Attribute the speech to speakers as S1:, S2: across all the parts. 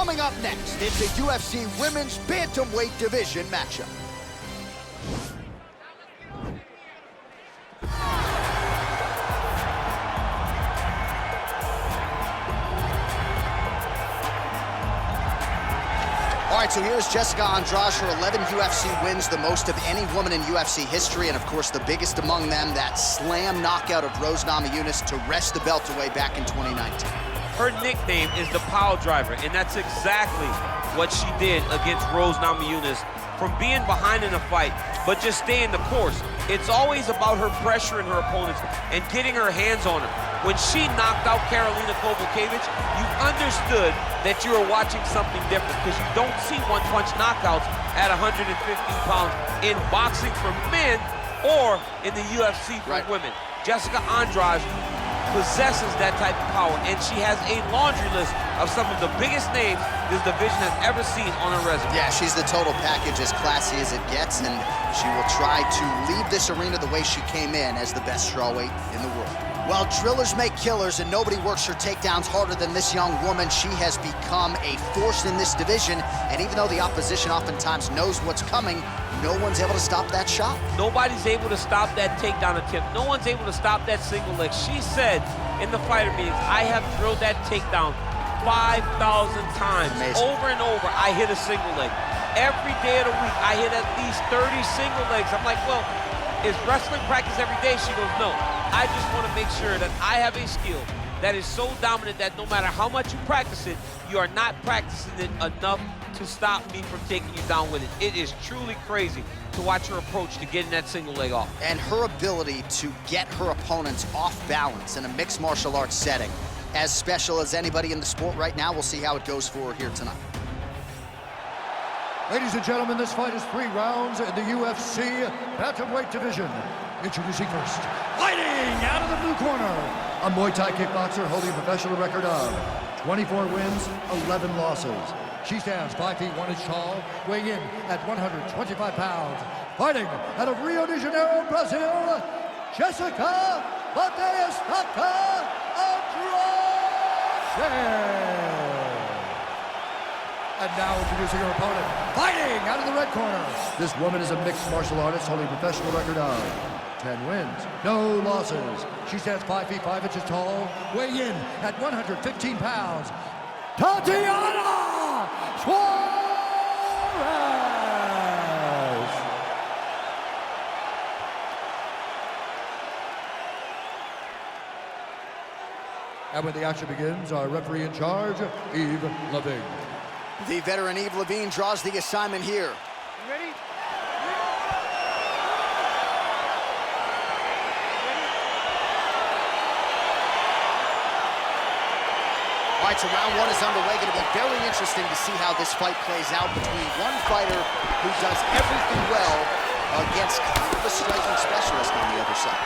S1: Coming up next, it's a UFC Women's Bantamweight Division matchup. All right, so here's Jessica Andrade. Her 11 UFC wins, the most of any woman in UFC history, and of course the biggest among them, that slam knockout of Rose Namajunas to wrest the belt away back in 2019.
S2: Her nickname is the Pile Driver, and that's exactly what she did against Rose Namajunas. From being behind in a fight, but just staying the course. It's always about her pressuring her opponents and getting her hands on her. When she knocked out Karolina Kowalkiewicz, you understood that you were watching something different, because you don't see one-punch knockouts at 115 pounds in boxing for men or in the UFC for women. Jessica Andrade possesses that type of power, and she has a laundry list of some of the biggest names this division has ever seen on her resume.
S1: Yeah, she's the total package, as classy as it gets, and she will try to leave this arena the way she came in, as the best strawweight in the world. Well, drillers make killers, and nobody works her takedowns harder than this young woman. She has become a force in this division, and even though the opposition oftentimes knows what's coming, no one's able to stop that shot.
S2: Nobody's able to stop that takedown attempt. No one's able to stop that single leg. She said in the fighter meetings, I have drilled that takedown 5,000 times.
S1: Amazing.
S2: Over and over, I hit a single leg. Every day of the week, I hit at least 30 single legs. I'm like, well, is wrestling practice every day? She goes, no. I just want to make sure that I have a skill that is so dominant that no matter how much you practice it, you are not practicing it enough to stop me from taking you down with it. It is truly crazy to watch her approach to getting that single leg off.
S1: And her ability to get her opponents off balance in a mixed martial arts setting, as special as anybody in the sport right now. We'll see how it goes for her here tonight.
S3: Ladies and gentlemen, this fight is 3 rounds in the UFC Bantamweight Division. Introducing first, fighting out of the blue corner, a Muay Thai kickboxer holding a professional record of 24 wins, 11 losses. She stands 5 feet 1 inch tall, weighing in at 125 pounds. Fighting out of Rio de Janeiro, Brazil, Jessica Andrade. And now introducing her opponent, fighting out of the red corner. This woman is a mixed martial artist holding a professional record of 10 wins, no losses. She stands 5 feet 5 inches tall, weighing in at 115 pounds. Tatiana Suarez. And when the action begins, our referee in charge, Yves Levine.
S1: The veteran Yves Levine draws the assignment here.
S4: You ready?
S1: All right, so round 1 is underway. Going to be very interesting to see how this fight plays out between one fighter who does everything well against kind of a striking specialist on the other side.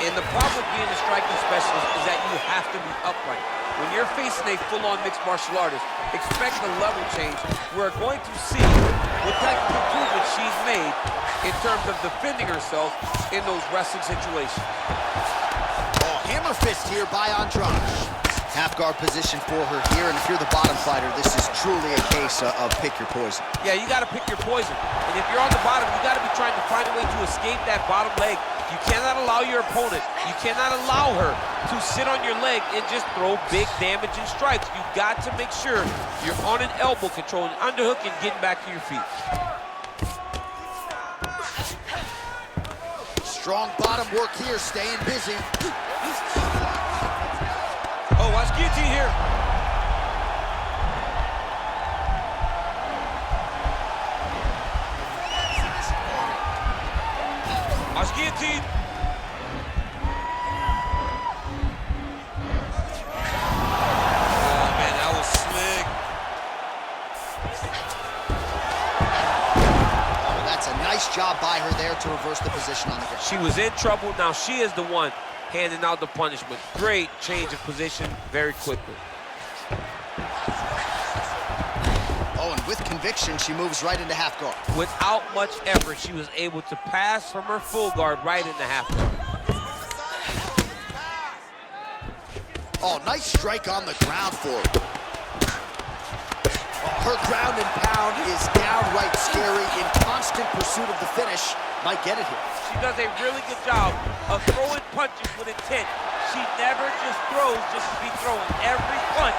S2: And the problem with being a striking specialist is that you have to be upright. When you're facing a full-on mixed martial artist, expect a level change. We're going to see what type of improvement she's made in terms of defending herself in those wrestling situations.
S1: Oh, hammer fist here by Andrade. Half guard position for her here, and if you're the bottom fighter, this is truly a case of pick your poison.
S2: Yeah, you got to pick your poison. And if you're on the bottom, you got to be trying to find a way to escape that bottom leg. You cannot allow your opponent, you cannot allow her to sit on your leg and just throw big damaging strikes. You got to make sure you're on an elbow, controlling underhook and getting back to your feet.
S1: Strong bottom work here, staying busy.
S2: Oh, watch guillotine here. Watch guillotine. Oh, man, that was slick.
S1: Oh, that's a nice job by her there to reverse the position on the ground.
S2: She was in trouble. Now she is the one handing out the punishment. Great change of position very quickly.
S1: Oh, and with conviction, she moves right into half guard.
S2: Without much effort, she was able to pass from her full guard right into half guard.
S1: Oh, nice strike on the ground for her. Her ground and pound is downright scary. In constant pursuit of the finish. Might get it here.
S2: She does a really good job of throwing punches with intent. She never just throws just to be throwing. Every punch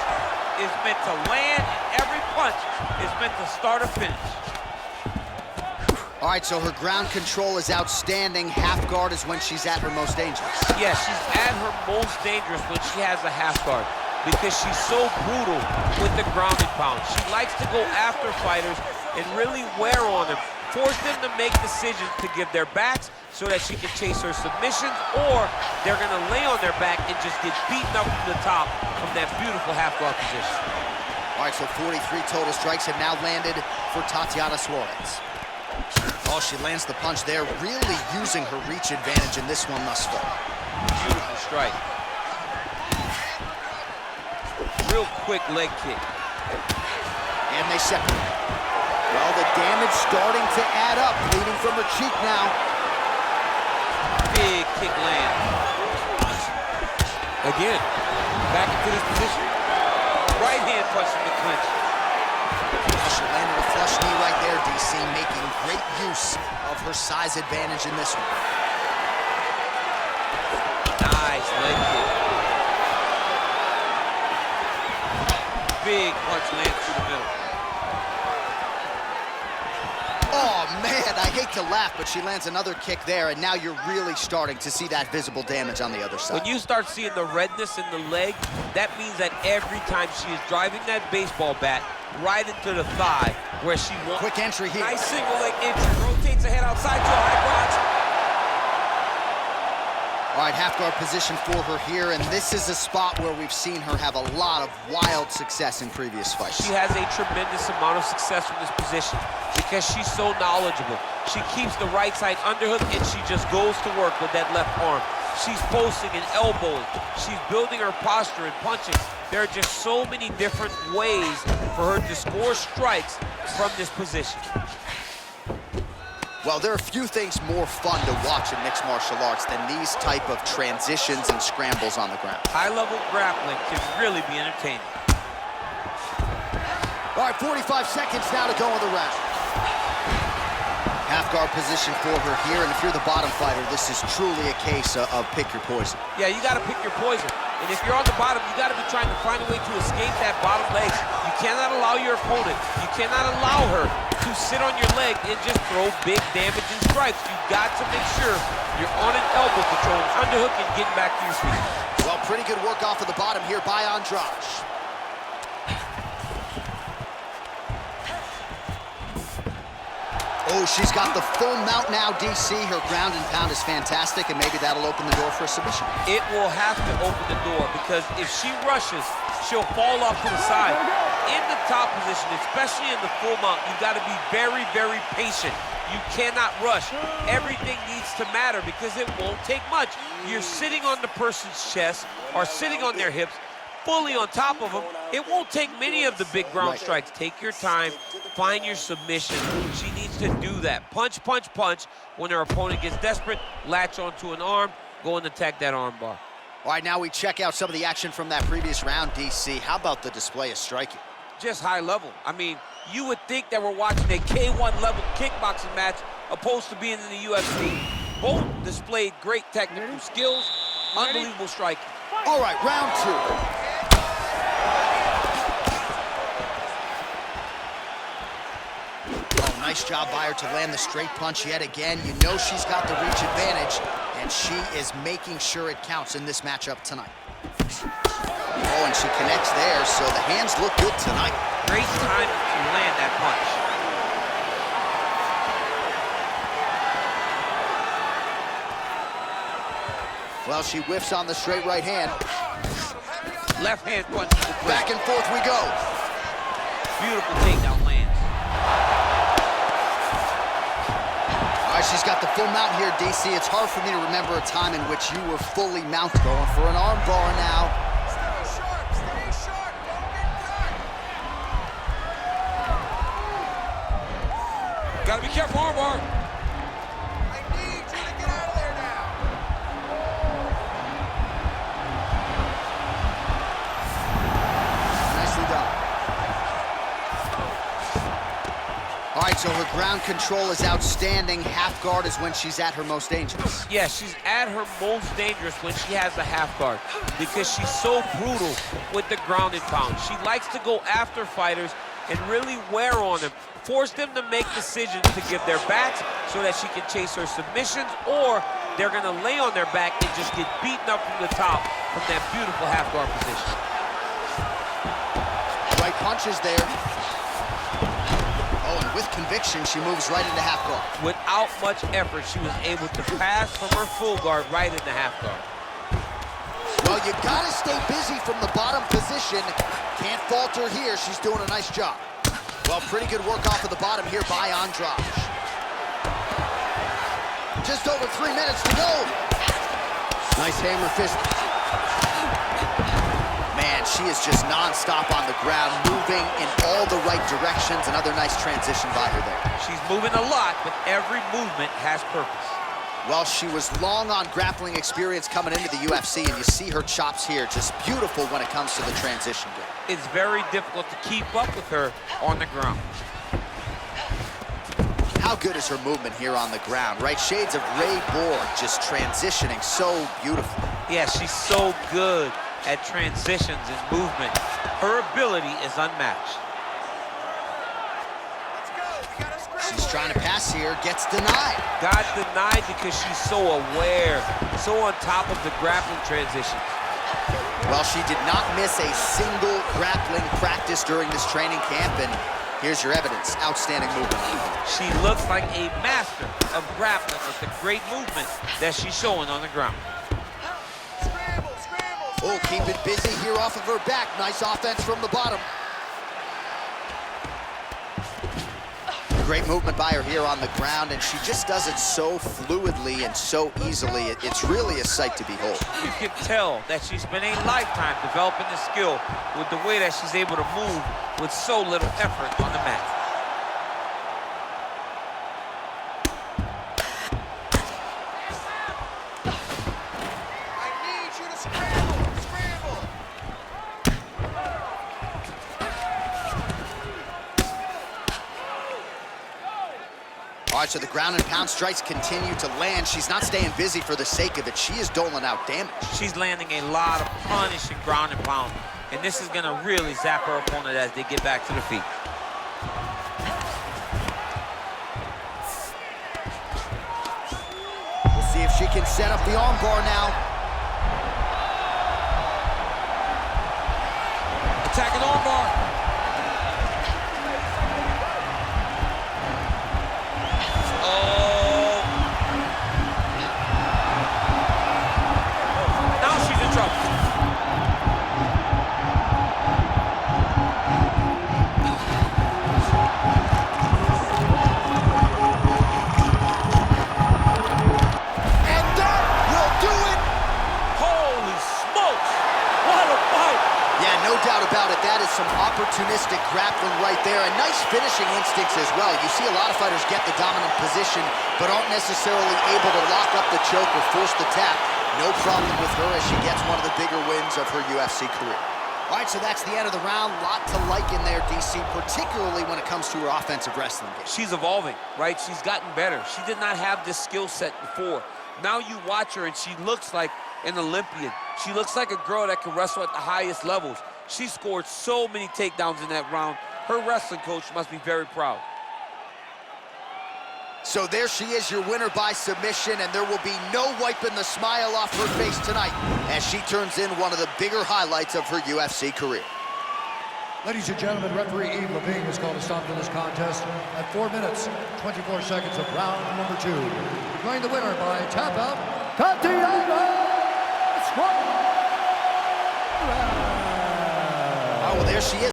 S2: is meant to land, and every punch is meant to start or finish.
S1: All right, so her ground control is outstanding. Half guard is when she's at her most dangerous.
S2: Yeah, she's at her most dangerous when she has a half guard because she's so brutal with the ground and pound. She likes to go after fighters and really wear on them, force them to make decisions to give their backs so that she can chase her submissions, or they're gonna lay on their back and just get beaten up from the top from that beautiful half guard position.
S1: All right, so 43 total strikes have now landed for Tatiana Suarez. Oh, she lands the punch there, really using her reach advantage in this one thus far.
S2: Beautiful strike. Real quick leg kick.
S1: And they separate. Well, the damage starting to add up, bleeding from her cheek now.
S2: Big kick land. Again, back into this position. Right hand punch in the clinch.
S1: She landed a flush knee right there, DC, making great use of her size advantage in this one.
S2: Nice leg kick. Big punch lands through the middle.
S1: Oh, man, I hate to laugh, but she lands another kick there, and now you're really starting to see that visible damage on the other side.
S2: When you start seeing the redness in the leg, that means that every time she is driving that baseball bat right into the thigh where she wants.
S1: Quick entry here.
S2: Nice single leg entry, rotates her head outside to a high crotch.
S1: All right, half guard position for her here, and this is a spot where we've seen her have a lot of wild success in previous fights.
S2: She has a tremendous amount of success from this position because she's so knowledgeable. She keeps the right side underhook, and she just goes to work with that left arm. She's posting and elbowing. She's building her posture and punching. There are just so many different ways for her to score strikes from this position.
S1: Well, there are few things more fun to watch in mixed martial arts than these type of transitions and scrambles on the ground.
S2: High-level grappling can really be entertaining.
S1: All right, 45 seconds now to go in the round. Half guard position for her here, and if you're the bottom fighter, this is truly a case of pick your poison.
S2: Yeah, you gotta pick your poison. And if you're on the bottom, you gotta be trying to find a way to escape that bottom leg. You cannot allow your opponent, you cannot allow her to sit on your leg and just throw big damaging strikes. You've got to make sure you're on an elbow control, an underhook, and getting back to your feet.
S1: Well, pretty good work off of the bottom here by Andrade. Oh, she's got the full mount now, DC. Her ground and pound is fantastic, and maybe that'll open the door for a submission.
S2: It will have to open the door because if she rushes, she'll fall off to the side. In the top position, especially in the full mount, you've got to be very, very patient. You cannot rush. Everything needs to matter because it won't take much. You're sitting on the person's chest or sitting on their hips, fully on top of them. It won't take many of the big ground strikes. Take your time, find your submission. She needs to do that. Punch, punch, punch. When her opponent gets desperate, latch onto an arm, go and attack that arm bar.
S1: All right, now we check out some of the action from that previous round, DC. How about the display of striking?
S2: Just high level. I mean, you would think that we're watching a K1 level kickboxing match opposed to being in the UFC. Both displayed great technical skills, unbelievable striking.
S1: All right, round two. Oh, nice job by her to land the straight punch yet again. You know she's got the reach advantage, and she is making sure it counts in this matchup tonight. Oh, and she connects there, so the hands look good tonight.
S2: Great time to land that punch.
S1: Well, she whiffs on the straight right hand.
S2: Left hand punch.
S1: Back and forth we go.
S2: Beautiful takedown lands.
S1: All right, she's got the full mount here, DC. It's hard for me to remember a time in which you were fully mounted. Going for an arm bar now.
S2: Gotta be careful, arm bar.
S4: I need you to get out of there now.
S1: Nicely done. right, so her ground control is outstanding. Half guard is when she's at her most dangerous.
S2: Yeah, she's at her most dangerous when she has a half guard because she's so brutal with the ground and pound. She likes to go after fighters and really wear on them, force them to make decisions to give their backs so that she can chase her submissions, or they're gonna lay on their back and just get beaten up from the top from that beautiful half guard position.
S1: Right punches there. Oh, and with conviction, she moves right into half guard.
S2: Without much effort, she was able to pass from her full guard right into half guard.
S1: Well, you gotta stay busy from the bottom position. Can't falter here. She's doing a nice job. Well, pretty good work off of the bottom here by Andrade. Just over 3 minutes to go. Nice hammer fist. Man, she is just non-stop on the ground, moving in all the right directions. Another nice transition by her there.
S2: She's moving a lot, but every movement has purpose.
S1: Well, she was long on grappling experience coming into the UFC, and you see her chops here, just beautiful when it comes to the transition game.
S2: It's very difficult to keep up with her on the ground.
S1: How good is her movement here on the ground, right? Shades of Ray Borg, just transitioning so beautifully.
S2: Yeah, she's so good at transitions and movement. Her ability is unmatched.
S1: She's trying to pass here, gets denied.
S2: Got denied because she's so aware, so on top of the grappling transitions.
S1: Well, she did not miss a single grappling practice during this training camp, and here's your evidence. Outstanding movement.
S2: She looks like a master of grappling with the great movement that she's showing on the ground.
S4: Scramble, scramble, scramble.
S1: Oh, keep it busy here off of her back. Nice offense from the bottom. Great movement by her here on the ground, and she just does it so fluidly and so easily. It's really a sight to behold.
S2: You can tell that she spent a lifetime developing the skill with the way that she's able to move with so little effort on the mat.
S4: I need you to scramble, scramble.
S1: All right, so the ground and pound strikes continue to land. She's not staying busy for the sake of it. She is doling out damage.
S2: She's landing a lot of punishing ground and pound, and this is gonna really zap her opponent as they get back to the feet.
S1: We'll see if she can set up the armbar now.
S2: Attacking armbar.
S1: Some opportunistic grappling right there, and nice finishing instincts as well. You see a lot of fighters get the dominant position, but aren't necessarily able to lock up the choke or force the tap. No problem with her as she gets one of the bigger wins of her UFC career. All right, so that's the end of the round. Lot to like in there, DC, particularly when it comes to her offensive wrestling game.
S2: She's evolving, right? She's gotten better. She did not have this skill set before. Now you watch her, and she looks like an Olympian. She looks like a girl that can wrestle at the highest levels. She scored so many takedowns in that round. Her wrestling coach must be very proud.
S1: So there she is, your winner by submission, and there will be no wiping the smile off her face tonight as she turns in one of the bigger highlights of her UFC career.
S3: Ladies and gentlemen, referee Eve Levine has called a stop to this contest at 4 minutes, 24 seconds of round number 2. Declaring the winner by tap out, Tatiana Suarez.
S1: Oh, well, there she is.